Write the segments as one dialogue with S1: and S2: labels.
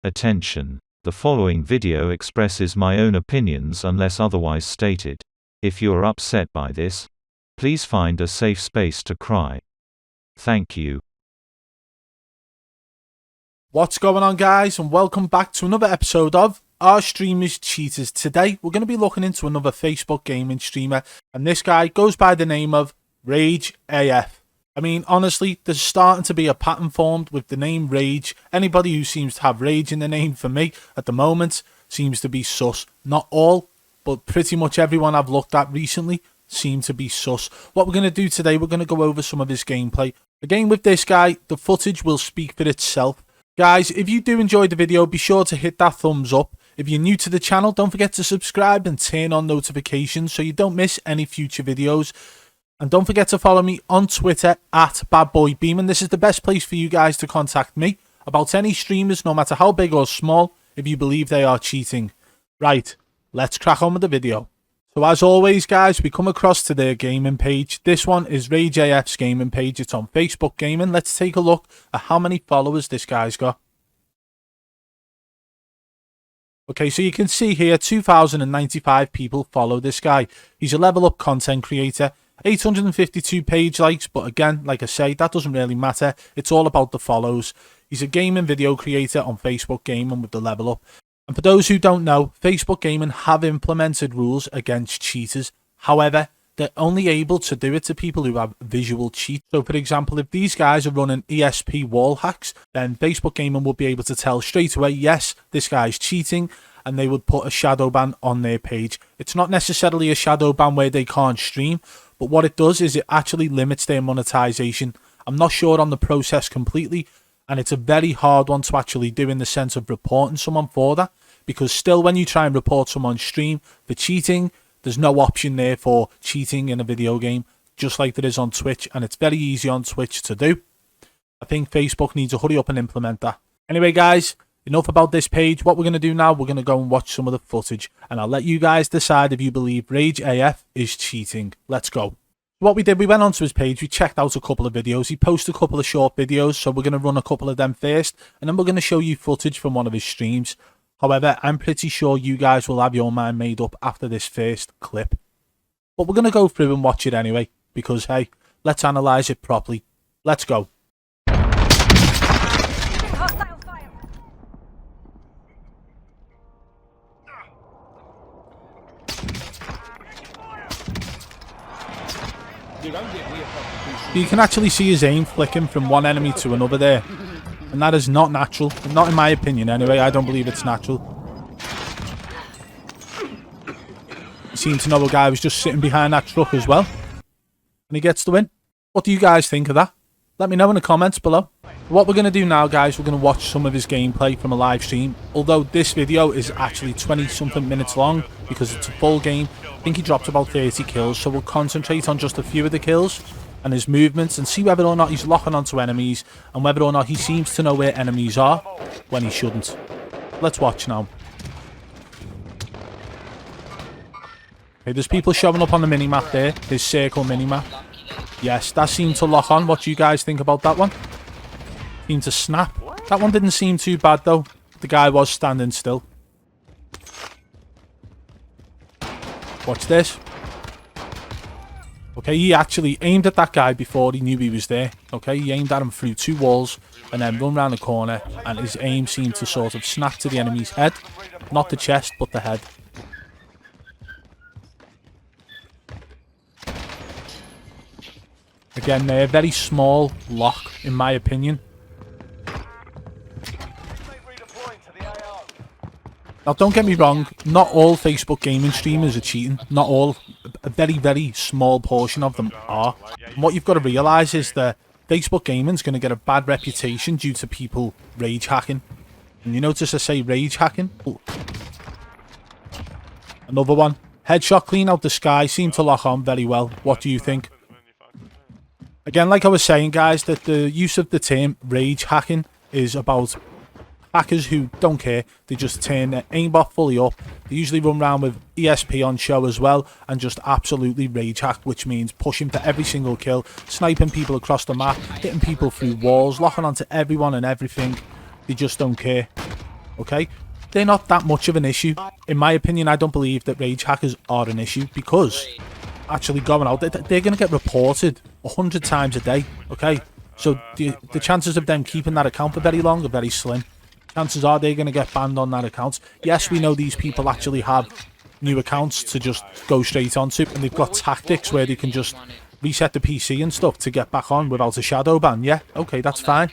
S1: Attention. The following video expresses my own opinions unless otherwise stated. If you are upset by this, please find a safe space to cry. Thank you.
S2: What's going on, guys, and welcome back to another episode of Our Streamers Cheaters. Today we're going to be looking into another Facebook gaming streamer, and this guy goes by the name of Rage AF. I mean, honestly, there's starting to be a pattern formed with the name Rage. Anybody who seems to have Rage in the name, for me, at the moment, seems to be sus. Not all, but pretty much everyone I've looked at recently seem to be sus. What we're going to do today, we're going to go over some of his gameplay. Again, with this guy, the footage will speak for itself. Guys, if you do enjoy the video, be sure to hit that thumbs up. If you're new to the channel, don't forget to subscribe and turn on notifications so you don't miss any future videos. And don't forget to follow me on Twitter at BadBoyBeeman. This is the best place for you guys to contact me about any streamers, no matter how big or small, if you believe they are cheating. Right, let's crack on with the video. So as always, guys, we come across to their gaming page. This one is Rage AF's gaming page. It's on Facebook Gaming. Let's take a look at how many followers this guy's got. Okay, so you can see here 2,095 people follow this guy. He's a level up content creator. 852 page likes, but again, like I say, that doesn't really matter. It's all about the follows. He's a gaming video creator on Facebook Gaming with the level up. And for those who don't know, Facebook Gaming have implemented rules against cheaters. However, they're only able to do it to people who have visual cheats. So for example, if these guys are running ESP wall hacks, then Facebook Gaming will be able to tell straight away, yes, this guy's cheating, and they would put a shadow ban on their page. It's not necessarily a shadow ban where they can't stream, but what it does is it actually limits their monetization. I'm not sure on the process completely, and it's a very hard one to actually do in the sense of reporting someone for that, because still when you try and report someone's stream for cheating, there's no option there for cheating in a video game, just like there is on Twitch, and it's very easy on Twitch to do. I think Facebook needs to hurry up and implement that. Anyway, guys, enough about this page. What we're going to do now, we're going to go and watch some of the footage, and I'll let you guys decide if you believe Rage AF is cheating. Let's go. What we did, we went onto his page, we checked out a couple of videos. He posted a couple of short videos, so we're going to run a couple of them first, and then we're going to show you footage from one of his streams. However, I'm pretty sure you guys will have your mind made up after this first clip. But we're going to go through and watch it anyway, because hey, let's analyse it properly. Let's go. You can actually see his aim flicking from one enemy to another there. And that is not natural. Not in my opinion anyway. I don't believe it's natural. You seem to know a guy was just sitting behind that truck as well. And he gets the win. What do you guys think of that? Let me know in the comments below. What we're going to do now, guys, we're going to watch some of his gameplay from a live stream. Although this video is actually 20-something minutes long because it's a full game. I think he dropped about 30 kills, so we'll concentrate on just a few of the kills and his movements and see whether or not he's locking onto enemies and whether or not he seems to know where enemies are when he shouldn't. Let's watch now. Okay, there's people showing up on the minimap there, his circle minimap. Yes, that seemed to lock on. What do you guys think about that one? Seemed to snap. That one didn't seem too bad though. The guy was standing still. Watch this. Okay, he actually aimed at that guy before he knew he was there. Okay, he aimed at him through two walls and then run around the corner, and his aim seemed to sort of snap to the enemy's head. Not the chest, but the head. Again, they're a very small lock, in my opinion. Now, don't get me wrong, not all Facebook gaming streamers are cheating. Not all. A very, very small portion of them are. And what you've got to realise is that Facebook gaming is going to get a bad reputation due to people rage hacking. And you notice I say rage hacking? Ooh. Another one. Headshot clean out the sky. Seemed to lock on very well. What do you think? Again, like I was saying, guys, that the use of the term rage hacking is about hackers who don't care. They just turn their aimbot fully up. They usually run around with ESP on show as well and just absolutely rage hack, which means pushing for every single kill, sniping people across the map, hitting people through walls, locking onto everyone and everything. They just don't care. okay? They're not that much of an issue. In my opinion, I don't believe that rage hackers are an issue because actually going out, they're going to get reported 100 times a day, okay? So the chances of them keeping that account for very long are very slim. Chances are they're going to get banned on that account. Yes, we know these people actually have new accounts to just go straight onto, and they've got tactics where they can just reset the PC and stuff to get back on without a shadow ban. Yeah, okay, that's fine.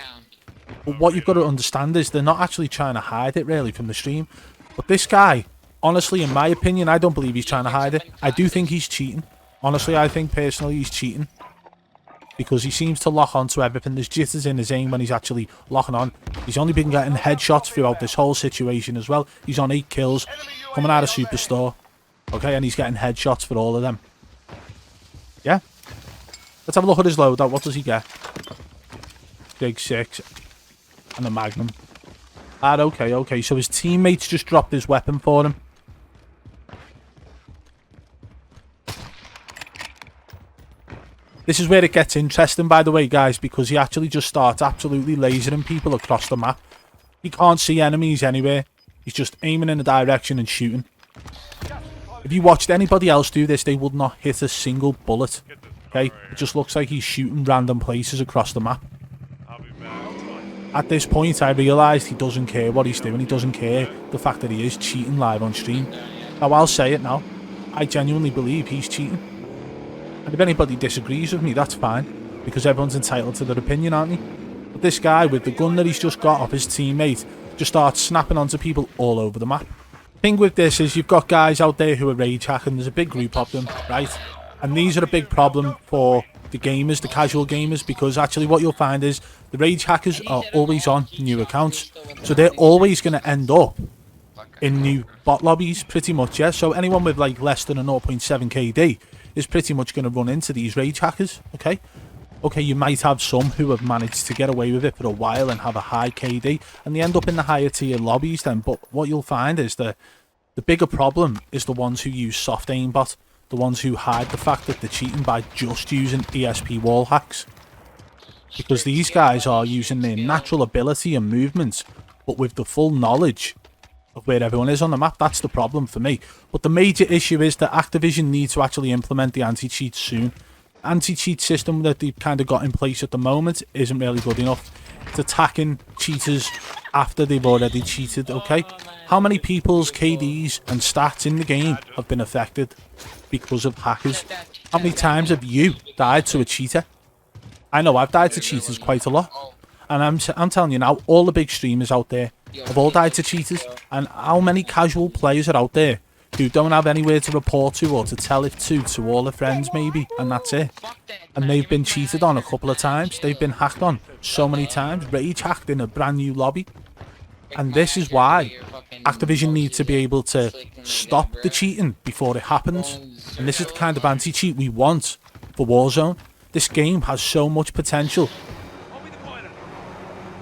S2: But what you've got to understand is they're not actually trying to hide it really from the stream. But this guy, honestly, in my opinion, I don't believe he's trying to hide it. I do think he's cheating. Honestly, I think personally he's cheating. Because he seems to lock on to everything. There's jitters in his aim when he's actually locking on. He's only been getting headshots throughout this whole situation as well. He's on 8 kills, coming out of Superstore. Okay, and he's getting headshots for all of them. Yeah. Let's have a look at his loadout. What does he get? Big 6. And a Magnum. Okay. So his teammates just dropped his weapon for him. This is where it gets interesting, by the way, guys, because he actually just starts absolutely lasering people across the map. He can't see enemies anywhere. He's just aiming in a direction and shooting. If you watched anybody else do this, they would not hit a single bullet. Okay? It just looks like he's shooting random places across the map. At this point, I realised he doesn't care what he's doing. He doesn't care the fact that he is cheating live on stream. Now, I'll say it now. I genuinely believe he's cheating. And if anybody disagrees with me, that's fine. Because everyone's entitled to their opinion, aren't they? But this guy, with the gun that he's just got off his teammate, just starts snapping onto people all over the map. The thing with this is you've got guys out there who are rage hacking. There's a big group of them, right? And these are a big problem for the gamers, the casual gamers, because actually what you'll find is the rage hackers are always on new accounts. So they're always going to end up in new bot lobbies, pretty much, yeah? So anyone with like less than a 0.7 KD is pretty much going to run into these rage hackers, okay? Okay, you might have some who have managed to get away with it for a while and have a high KD, and they end up in the higher tier lobbies then, but what you'll find is that the bigger problem is the ones who use soft aimbot, the ones who hide the fact that they're cheating by just using ESP wall hacks. Because these guys are using their natural ability and movements, but with the full knowledge of where everyone is on the map. That's the problem for me. But the major issue is that Activision need to actually implement the anti-cheat soon. Anti-cheat system that they've kind of got in place at the moment isn't really good enough. It's attacking cheaters after they've already cheated, okay? How many people's KDs and stats in the game have been affected because of hackers? How many times have you died to a cheater? I know I've died to cheaters quite a lot. And I'm telling you now, all the big streamers out there have all died to cheaters. And how many casual players are out there who don't have anywhere to report to or to tell it to all their friends maybe, and that's it. And they've been cheated on a couple of times. They've been hacked on so many times, rage hacked in a brand new lobby. And this is why Activision needs to be able to stop the cheating before it happens. And this is the kind of anti-cheat we want for Warzone. This game has so much potential.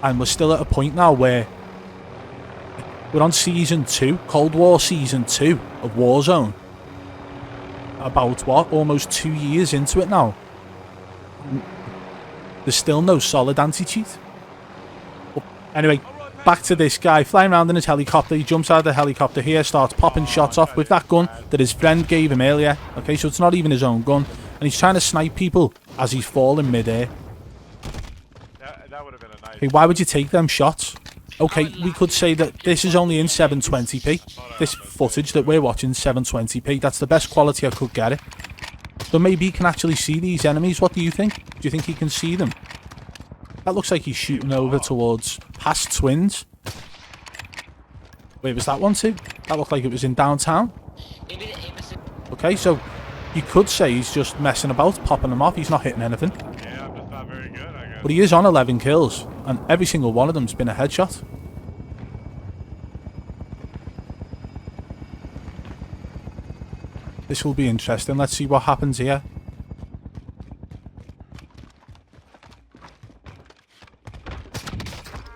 S2: And we're still at a point now where we're on Season 2, Cold War Season 2 of Warzone. About, what, almost 2 years into it now. There's still no solid anti-cheat. But anyway, back to this guy flying around in his helicopter. He jumps out of the helicopter here, starts popping shots off with that gun that his friend gave him earlier. Okay, so it's not even his own gun. And he's trying to snipe people as he's falling mid-air.
S3: That would have been a nice.
S2: Hey, why would you take them shots? Okay, we could say that this is only in 720p. This footage that we're watching 720p. That's the best quality I could get it. So maybe he can actually see these enemies. What do you think? Do you think he can see them? That looks like he's shooting over towards past Twins. Wait, was that one too? That looked like it was in downtown. Okay, so you could say he's just messing about, popping them off. He's not hitting anything.
S3: Yeah, I'm just not very good, I guess.
S2: But he is on 11 kills, and every single one of them's been a headshot. This will be interesting. Let's see what happens here.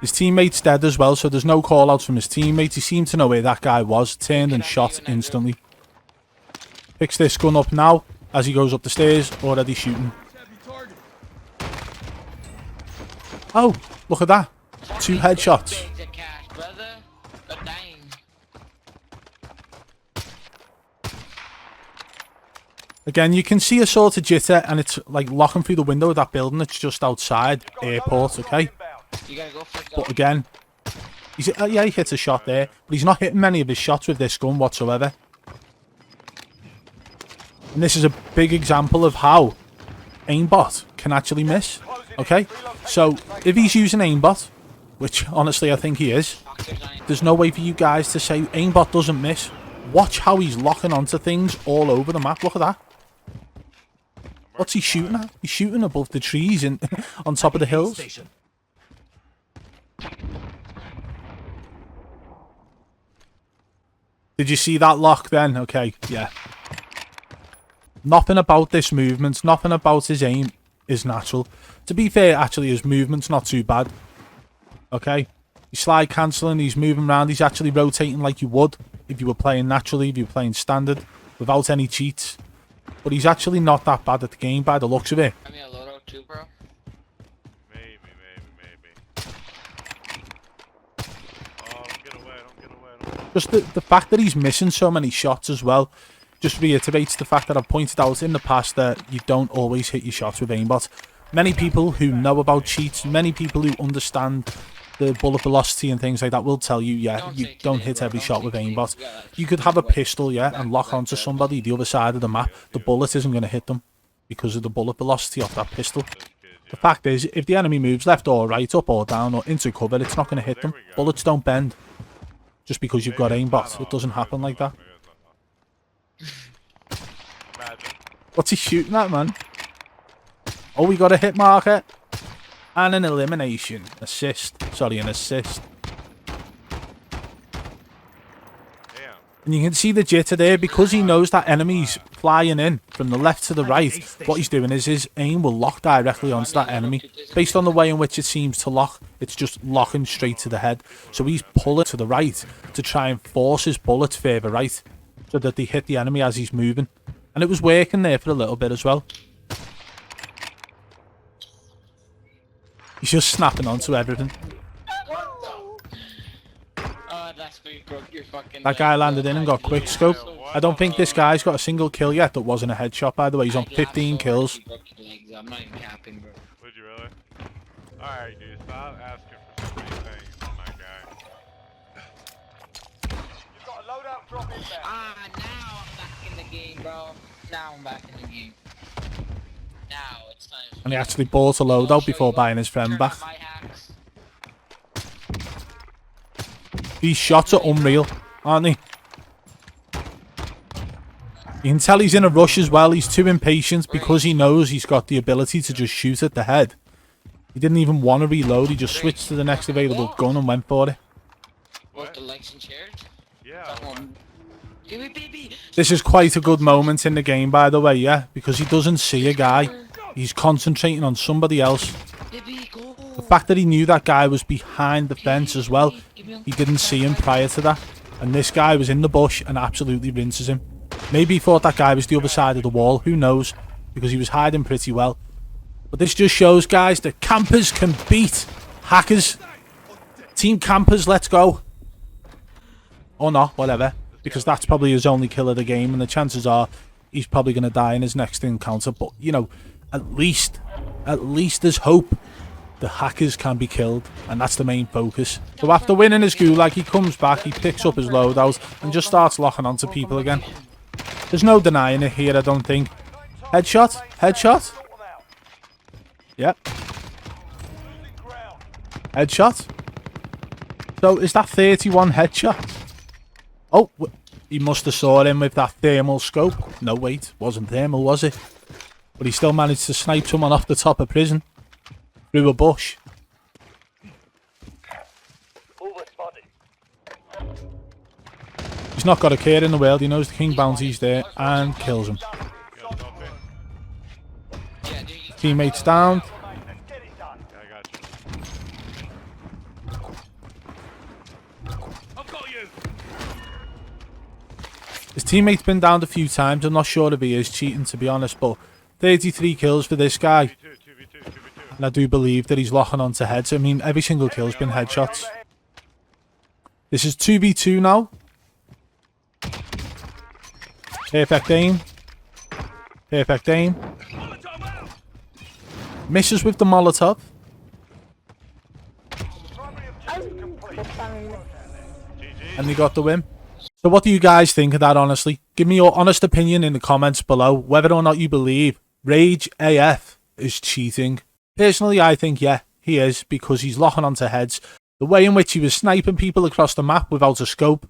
S2: His teammate's dead as well, so there's no call-outs from his teammates. He seemed to know where that guy was, turned and shot instantly. Picks this gun up now, as he goes up the stairs, already shooting. Oh, look at that. 2 headshots. Again, you can see a sort of jitter, and it's like locking through the window of that building that's just outside airport, okay?
S4: You gotta go for it.
S2: But again, yeah, he hits a shot there, but he's not hitting many of his shots with this gun whatsoever. And this is a big example of how Aimbot can actually miss, okay? So, if he's using Aimbot, which honestly I think he is, there's no way for you guys to say Aimbot doesn't miss. Watch how he's locking onto things all over the map. Look at that. What's he shooting at? He's shooting above the trees and on top of the hills. Did you see that lock then? Okay, yeah. Nothing about this movement, nothing about his aim is natural. To be fair, actually, his movement's not too bad. Okay? He's slide cancelling, he's moving around, he's actually rotating like you would if you were playing naturally, if you were playing standard, without any cheats. But he's actually not that bad at the game by the looks of it.
S4: I mean, a loadout too, bro.
S3: Maybe. Oh, don't get away, don't get away.
S2: Just the fact that he's missing so many shots as well just reiterates the fact that I've pointed out in the past that you don't always hit your shots with aimbot. Many people who know about cheats, many people who understand the bullet velocity and things like that will tell you, yeah, you don't hit every shot with aimbot. You could have a pistol, yeah, and lock onto somebody the other side of the map. The bullet isn't going to hit them because of the bullet velocity of that pistol. The fact is, if the enemy moves left or right, up or down, or into cover, it's not going to hit them. Bullets don't bend just because you've got aimbot. It doesn't happen like that. What's he shooting at, man? Oh, we got a hit marker. And an elimination. Assist. Sorry, an assist.
S3: Damn.
S2: And you can see the jitter there. Because he knows that enemy's flying in from the left to the right, what he's doing is his aim will lock directly onto that enemy. Based on the way in which it seems to lock, it's just locking straight to the head. So he's pulling to the right to try and force his bullets further right so that they hit the enemy as he's moving. And it was working there for a little bit as well. He's just snapping onto everything. That guy landed in and got quick scope. I don't think this guy's got a single kill yet that wasn't a headshot, by the way. He's on 15 kills.
S4: I'm not even capping, bro.
S3: Would you really? Alright, dude, stop asking for so many things, my guy.
S5: You've got a loadout drop in there.
S4: Ah, now I'm back in the game, bro. Now I'm back in the game. Now it's time.
S2: And he actually bought a loadout before buying his friend back. These shots are unreal, aren't they? You can tell he's in a rush as well. He's too impatient because he knows he's got the ability to just shoot at the head. He didn't even want to reload. He just switched to the next available gun and went for it.
S4: What, the likes and shares?
S3: Yeah.
S2: This is quite a good moment in the game, by the way, yeah? Because he doesn't see a guy. He's concentrating on somebody else. The fact that he knew that guy was behind the fence as well, he didn't see him prior to that. And this guy was in the bush and absolutely rinses him. Maybe he thought that guy was the other side of the wall, who knows, because he was hiding pretty well. But this just shows, guys, that campers can beat hackers. Team campers, let's go. Or not, whatever. Because that's probably his only kill of the game, and the chances are he's probably going to die in his next encounter. But, you know, at least there's hope. The hackers can be killed, and that's the main focus. So after winning his gulag, he comes back, he picks up his loadout, and just starts locking onto people again. There's no denying it here, I don't think. Headshot? Headshot? Yep. Headshot? So, is that 31 headshot? Oh, he must have saw him with that thermal scope. No, wait, wasn't thermal, was it? But he still managed to snipe someone off the top of prison. Through a bush. He's not got a care in the world. He knows the king bounty's there and kills him. Teammates down. His teammate's been downed a few times. I'm not sure if he is cheating, to be honest, but 33 kills for this guy. And I do believe that he's locking onto heads. I mean, every single kill's been headshots. This is 2v2 now. Perfect aim. Perfect aim. Misses with the Molotov. And they got the win. So what do you guys think of that, honestly? Give me your honest opinion in the comments below, whether or not you believe Rage AF is cheating. Personally, I think, yeah, he is, because he's locking onto heads. The way in which he was sniping people across the map without a scope,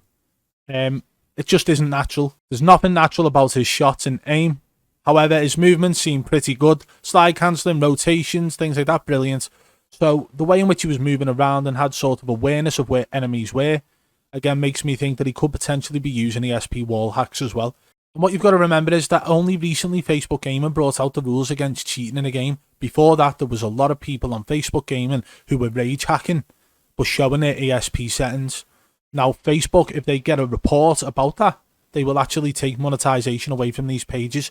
S2: it just isn't natural. There's nothing natural about his shots and aim. However, his movements seem pretty good. Slide cancelling, rotations, things like that, brilliant. So the way in which he was moving around and had sort of awareness of where enemies were, again, makes me think that he could potentially be using ESP wall hacks as well. And what you've got to remember is that only recently Facebook Gaming brought out the rules against cheating in a game. Before that, there was a lot of people on Facebook Gaming who were rage hacking, but showing their ESP settings. Now, Facebook, if they get a report about that, they will actually take monetization away from these pages.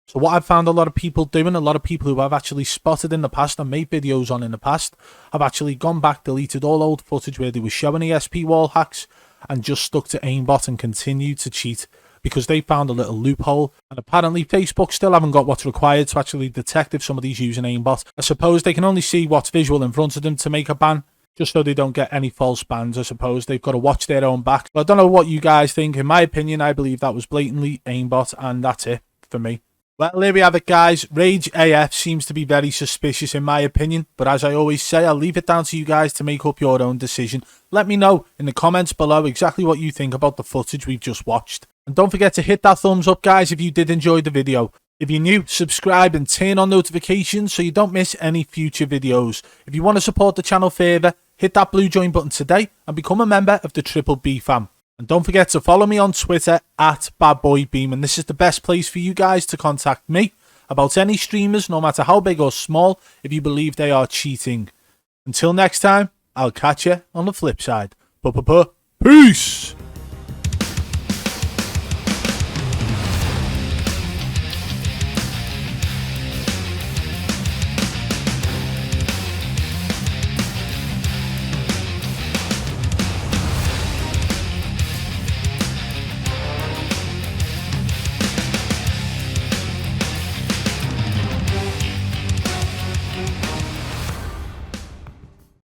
S2: So what I've found a lot of people doing, a lot of people who I've actually spotted in the past and made videos on in the past, have actually gone back, deleted all old footage where they were showing ESP wall hacks and just stuck to Aimbot and continued to cheat because they found a little loophole. And apparently Facebook still haven't got what's required to actually detect if somebody's using Aimbot. I suppose they can only see what's visual in front of them to make a ban, just so they don't get any false bans. I suppose they've got to watch their own back. But I don't know what you guys think. In my opinion, I believe that was blatantly Aimbot, and that's it for me. Well, there we have it, guys. Rage AF seems to be very suspicious in my opinion, but as I always say, I'll leave it down to you guys to make up your own decision. Let me know in the comments below exactly what you think about the footage we've just watched. And don't forget to hit that thumbs up, guys, if you did enjoy the video. If you're new, subscribe and turn on notifications so you don't miss any future videos. If you want to support the channel further, hit that blue join button today and become a member of the Triple B fam. And don't forget to follow me on Twitter at BadBoyBeam, and this is the best place for you guys to contact me about any streamers, no matter how big or small, if you believe they are cheating. Until next time, I'll catch you on the flip side. Peace!